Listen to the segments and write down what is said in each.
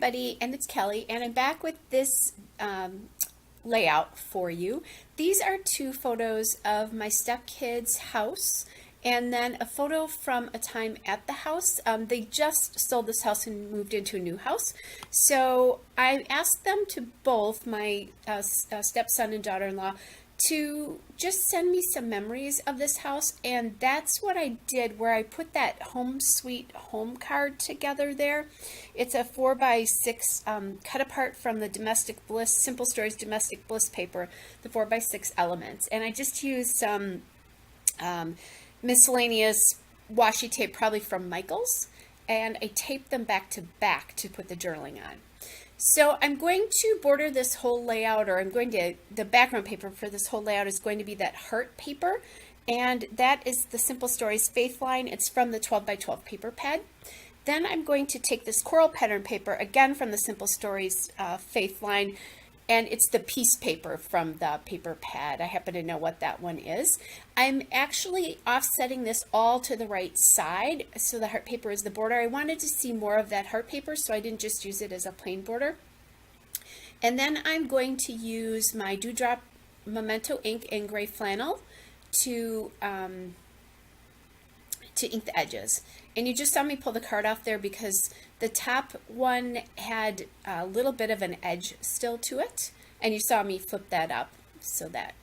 everybody, and it's Kelly, and I'm back with this layout for you. These are two photos of my stepkids' house, and then a photo from a time at the house. They just sold this house and moved into a new house, so I asked them to both, my stepson and daughter-in-law, to just send me some memories of this house, and that's what I did, where I put that home sweet home card together there. It's a 4x6 cut apart from the Domestic Bliss, Simple Stories Domestic Bliss paper, the 4x6 elements, and I just used some miscellaneous washi tape, probably from Michael's, and I taped them back to put the journaling on. So I'm going to border this whole layout, or the background paper for this whole layout is going to be that heart paper, and that is the Simple Stories Faith line. It's from the 12x12 paper pad. Then I'm going to take this coral pattern paper, again from the Simple Stories Faith line, and it's the piece paper from the paper pad. I happen to know what that one is. I'm actually offsetting this all to the right side, so the heart paper is the border. I wanted to see more of that heart paper, so I didn't just use it as a plain border. And then I'm going to use my Dewdrop Memento ink in gray flannel to ink the edges. And you just saw me pull the card off there because the top one had a little bit of an edge still to it, and you saw me flip that up so that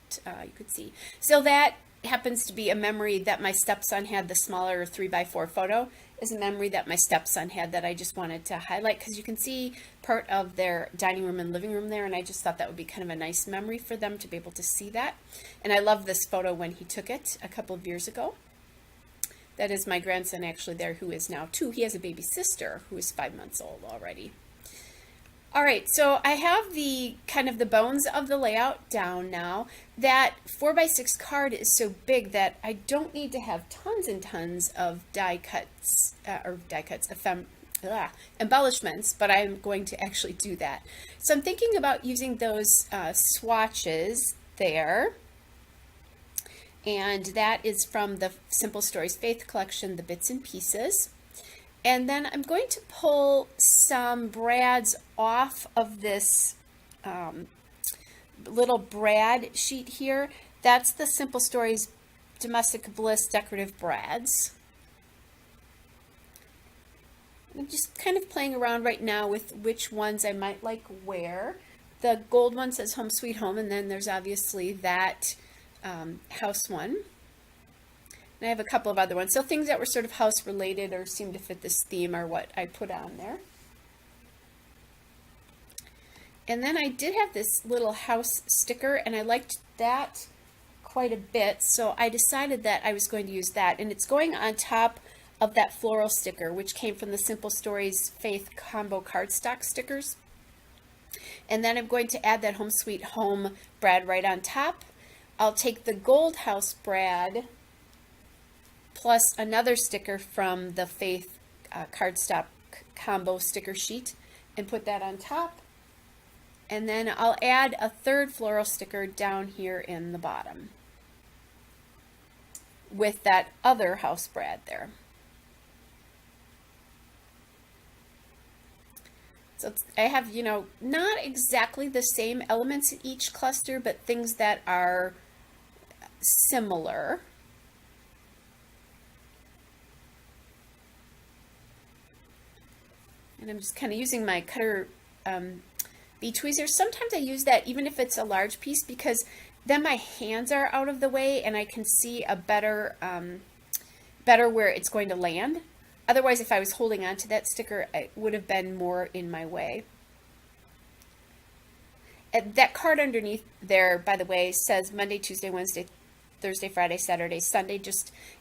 you could see. So that happens to be a memory that my stepson had. The smaller 3x4 photo is a memory that my stepson had that I just wanted to highlight, because you can see part of their dining room and living room there, and I just thought that would be kind of a nice memory for them to be able to see that. And I love this photo when he took it a couple of years ago. That is my grandson actually there, who is now 2. He has a baby sister who is 5 months old already. All right, so I have the kind of the bones of the layout down now. That 4x6 card is so big that I don't need to have tons and tons of embellishments, but I'm going to actually do that. So I'm thinking about using those swatches there. And that is from the Simple Stories Faith collection, the Bits and Pieces. And then I'm going to pull some brads off of this little brad sheet here. That's the Simple Stories Domestic Bliss decorative brads. I'm just kind of playing around right now with which ones I might like where. The gold one says Home Sweet Home, and then there's obviously that house one. And I have a couple of other ones. So things that were sort of house related or seem to fit this theme are what I put on there. And then I did have this little house sticker, and I liked that quite a bit, so I decided that I was going to use that. And it's going on top of that floral sticker, which came from the Simple Stories Faith combo cardstock stickers. And then I'm going to add that Home Sweet Home brad right on top. I'll take the gold house brad plus another sticker from the Faith cardstock combo sticker sheet and put that on top. And then I'll add a third floral sticker down here in the bottom with that other house brad there. So I have, you know, not exactly the same elements in each cluster, but things that are similar. And I'm just kind of using my cutter bee tweezers. Sometimes I use that even if it's a large piece, because then my hands are out of the way and I can see a better where it's going to land. Otherwise, if I was holding on to that sticker, it would have been more in my way. And that card underneath there, by the way, says Monday, Tuesday, Wednesday, Thursday, Friday, Saturday, Sunday,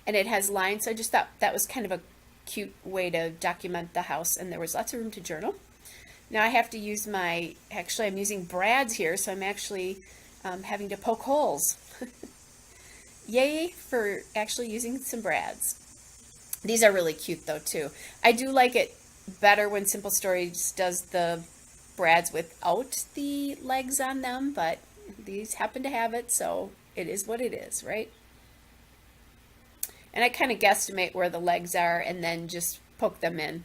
and it has lines. So I just thought that was kind of a cute way to document the house, and there was lots of room to journal. Now I have to use actually I'm using brads here, so I'm actually having to poke holes. Yay for actually using some brads. These are really cute though too. I do like it better when Simple Stories does the brads without the legs on them, but these happen to have it, so it is what it is, right? And I kind of guesstimate where the legs are and then just poke them in.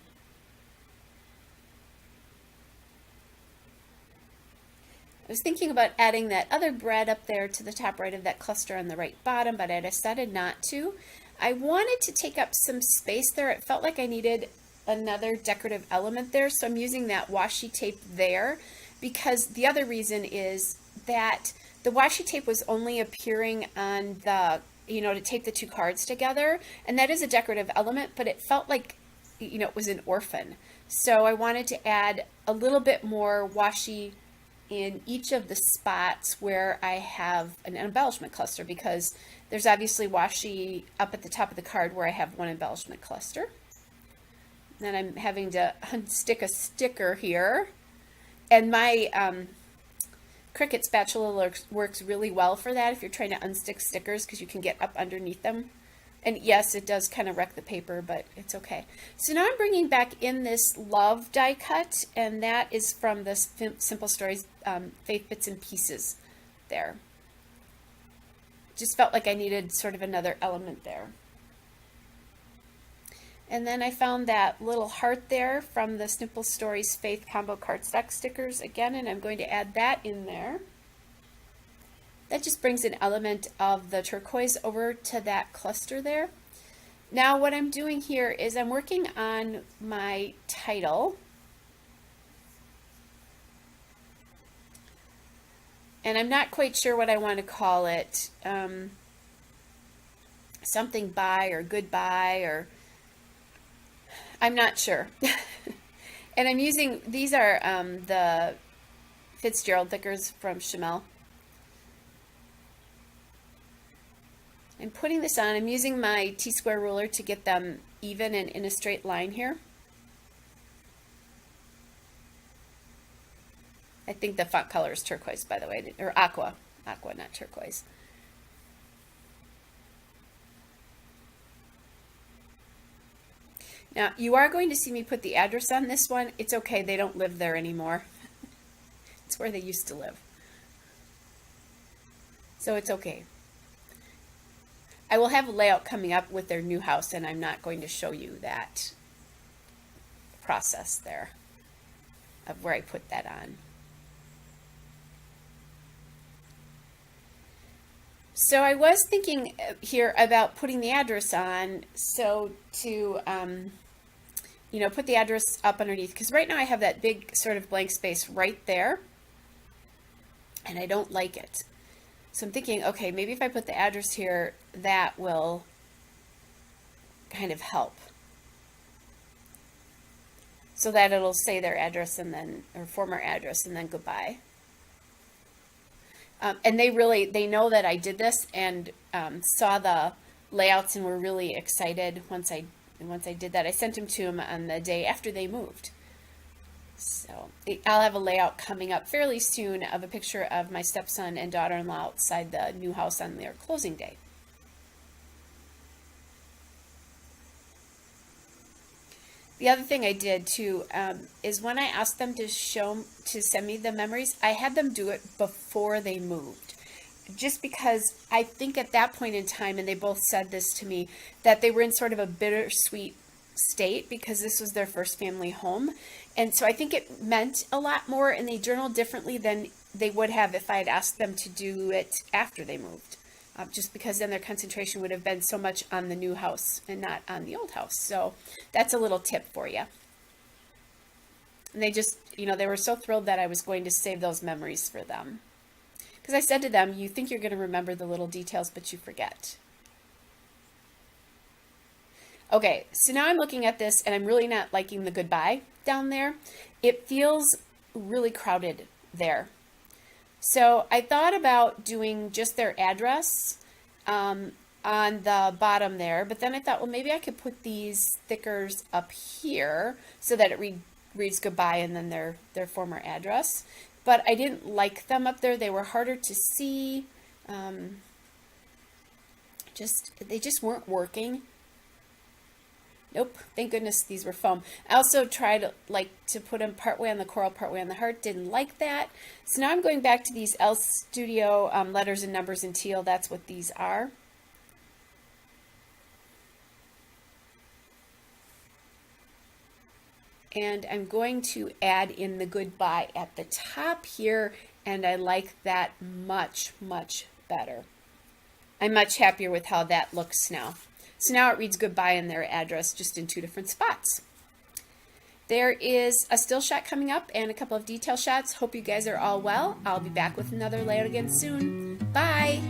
I was thinking about adding that other bread up there to the top right of that cluster on the right bottom, but I decided not to. I wanted to take up some space there. It felt like I needed another decorative element there, so I'm using that washi tape there, because the other reason is that the washi tape was only appearing on the, to tape the two cards together, and that is a decorative element, but it felt like, it was an orphan. So I wanted to add a little bit more washi in each of the spots where I have an embellishment cluster, because there's obviously washi up at the top of the card where I have one embellishment cluster. Then I'm having to unstick a sticker here, and my Cricut spatula works really well for that if you're trying to unstick stickers, because you can get up underneath them. And yes, it does kind of wreck the paper, but it's okay. So now I'm bringing back in this love die cut, and that is from the Simple Stories Faith Bits and Pieces there. Just felt like I needed sort of another element there. And then I found that little heart there from the Simple Stories Faith Combo Cardstock stickers again, and I'm going to add that in there. That just brings an element of the turquoise over to that cluster there. Now what I'm doing here is I'm working on my title. And I'm not quite sure what I want to call it. Something bye or goodbye, or I'm not sure. And I'm using, these are the Fitzgerald thickers from Chamel. I'm putting this on. I'm using my T-square ruler to get them even and in a straight line here. I think the font color is turquoise, by the way, or aqua. Aqua, not turquoise. Now, you are going to see me put the address on this one. It's okay, they don't live there anymore. It's where they used to live. So it's okay. I will have a layout coming up with their new house, and I'm not going to show you that process there of where I put that on. So I was thinking here about putting the address on, so to put the address up underneath, because right now I have that big sort of blank space right there, and I don't like it. So I'm thinking, okay, maybe if I put the address here, that will kind of help, so that it'll say their address and then, or former address, and then goodbye. And they know that I did this, and saw the layouts and were really excited once I did that. I sent them to them on the day after they moved. So I'll have a layout coming up fairly soon of a picture of my stepson and daughter-in-law outside the new house on their closing day. The other thing I did too is when I asked them to send me the memories, I had them do it before they moved, just because I think at that point in time, and they both said this to me, that they were in sort of a bittersweet state because this was their first family home. And so I think it meant a lot more, and they journaled differently than they would have if I had asked them to do it after they moved, just because then their concentration would have been so much on the new house and not on the old house. So that's a little tip for you. And they just, they were so thrilled that I was going to save those memories for them. Because I said to them, you think you're going to remember the little details, but you forget. Okay, so now I'm looking at this, and I'm really not liking the goodbye down there. It feels really crowded there. So I thought about doing just their address on the bottom there, but then I thought, well, maybe I could put these stickers up here so that it reads goodbye and then their former address. But I didn't like them up there. They were harder to see. They just weren't working. Nope, thank goodness these were foam. I also tried to put them partway on the coral, partway on the heart. Didn't like that. So now I'm going back to these L Studio letters and numbers in teal. That's what these are. And I'm going to add in the goodbye at the top here, and I like that much, much better. I'm much happier with how that looks now. So now it reads goodbye in their address, just in 2 different spots. There is a still shot coming up and a couple of detail shots. Hope you guys are all well. I'll be back with another layout again soon. Bye!